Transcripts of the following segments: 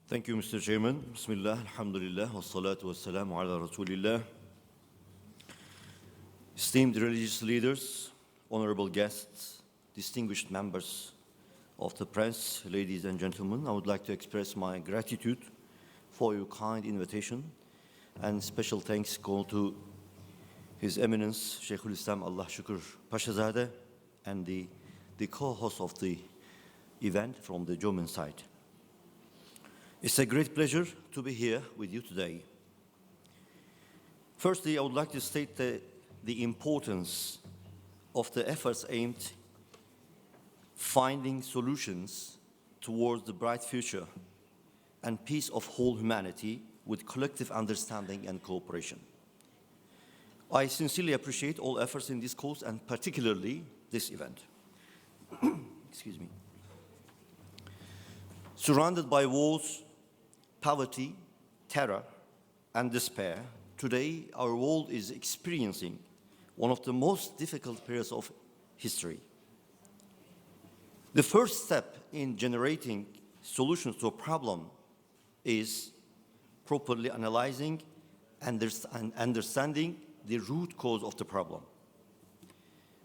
Thank you, Mr. Chairman. Bismillah, alhamdulillah, wa salatu wa salamu ala rasulillah. Esteemed religious leaders, honorable guests, distinguished members of the press, ladies and gentlemen, I would like to express my gratitude for your kind invitation, and special thanks go to His Eminence, Sheikhul Islam Allah Shukr Pashazadeh, and the co-host of the event from the German side. It's a great pleasure to be here with you today. Firstly, I would like to state the importance of the efforts aimed finding solutions towards the bright future and peace of whole humanity with collective understanding and cooperation. I sincerely appreciate all efforts in this cause and particularly this event. Excuse me. Surrounded by wars, poverty, terror, and despair, today our world is experiencing one of the most difficult periods of history. The first step in generating solutions to a problem is properly analyzing and understanding the root cause of the problem.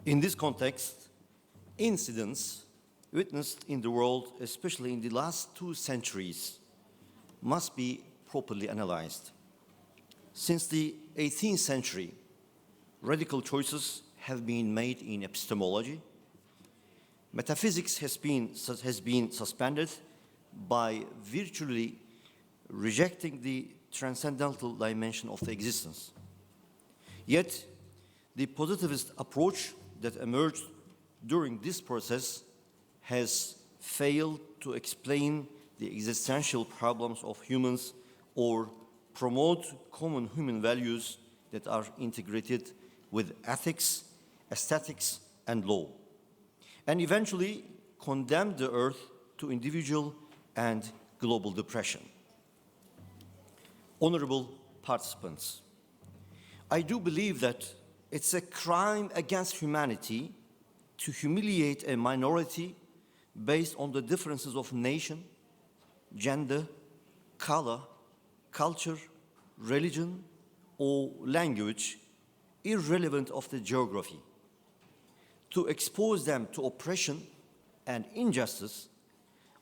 In this context, incidents witnessed in the world, especially in the last 2 centuries, must be properly analyzed. Since the 18th century, radical choices have been made in epistemology. Metaphysics has been suspended by virtually rejecting the transcendental dimension of the existence. Yet, the positivist approach that emerged during this process has failed to explain the existential problems of humans or promote common human values that are integrated with ethics, aesthetics, and law, and eventually condemn the earth to individual and global depression. Honorable participants, I do believe that it's a crime against humanity to humiliate a minority based on the differences of nation, gender, color, culture, religion, or language, irrelevant of the geography. To expose them to oppression and injustice,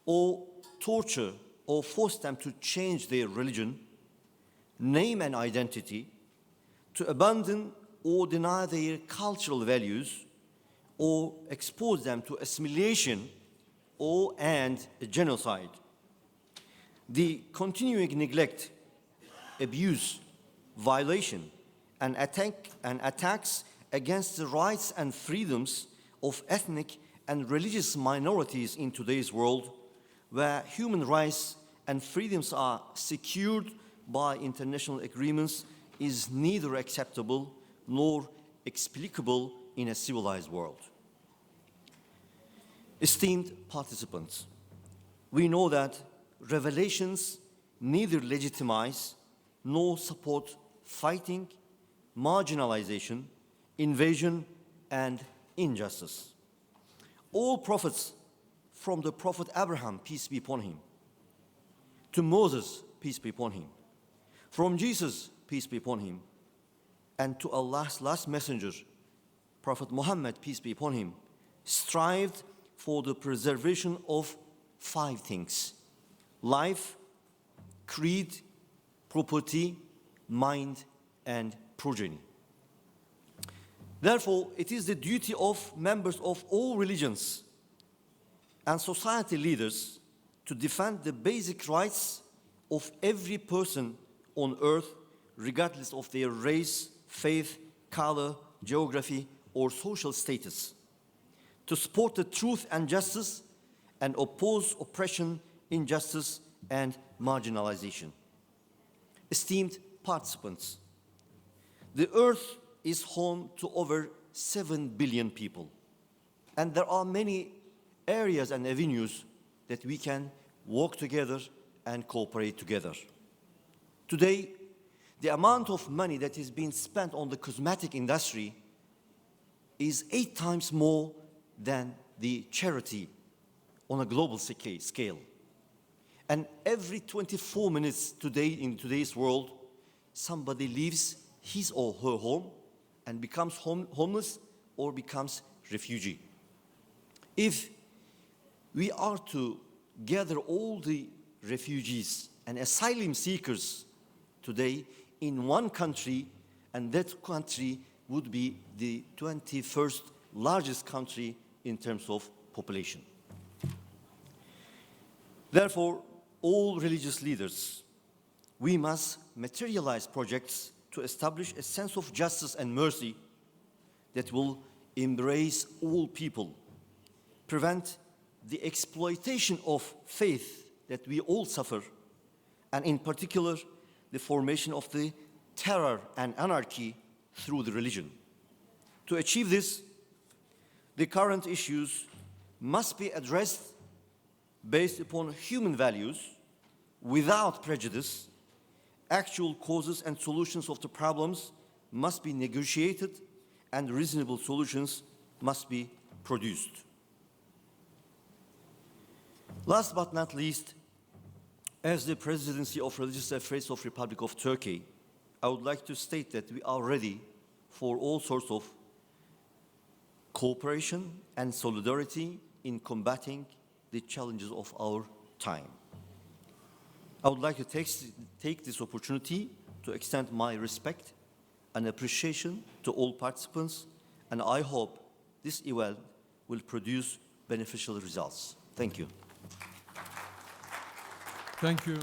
or torture, or force them to change their religion, name and identity, to abandon or deny their cultural values, or expose them to assimilation and genocide. The continuing neglect, abuse, violation, and attacks against the rights and freedoms of ethnic and religious minorities in today's world, where human rights and freedoms are secured by international agreements, is neither acceptable nor explicable in a civilized world. Esteemed participants, we know that revelations neither legitimize nor support fighting, marginalization, invasion, and injustice. All prophets, from the prophet Abraham, peace be upon him, to Moses, peace be upon him, from Jesus, peace be upon him, and to Allah's last messenger, Prophet Muhammad, peace be upon him, strived for the preservation of 5 things: life, creed, property, mind, and progeny. Therefore, it is the duty of members of all religions and society leaders to defend the basic rights of every person on earth, regardless of their race, faith, color, geography, or social status, to support the truth and justice and oppose oppression, injustice, and marginalization. Esteemed participants, the earth is home to over 7 billion people, and there are many areas and avenues that we can work together and cooperate together. Today, the amount of money that is being spent on the cosmetic industry is 8 times more than the charity on a global scale. And every 24 minutes today, in today's world, somebody leaves his or her home and becomes homeless or becomes refugee. If we are to gather all the refugees and asylum seekers today in one country, and that country would be the 21st largest country in terms of population. Therefore, all religious leaders, we must materialize projects to establish a sense of justice and mercy that will embrace all people, prevent the exploitation of faith that we all suffer, and in particular, the formation of the terror and anarchy through the religion. To achieve this, the current issues must be addressed based upon human values, without prejudice. Actual causes and solutions of the problems must be negotiated, and reasonable solutions must be produced. Last but not least, as the Presidency of Religious Affairs of Republic of Turkey, I would like to state that we are ready for all sorts of cooperation and solidarity in combating the challenges of our time. I would like to take this opportunity to extend my respect and appreciation to all participants, and I hope this event will produce beneficial results. Thank you. Thank you.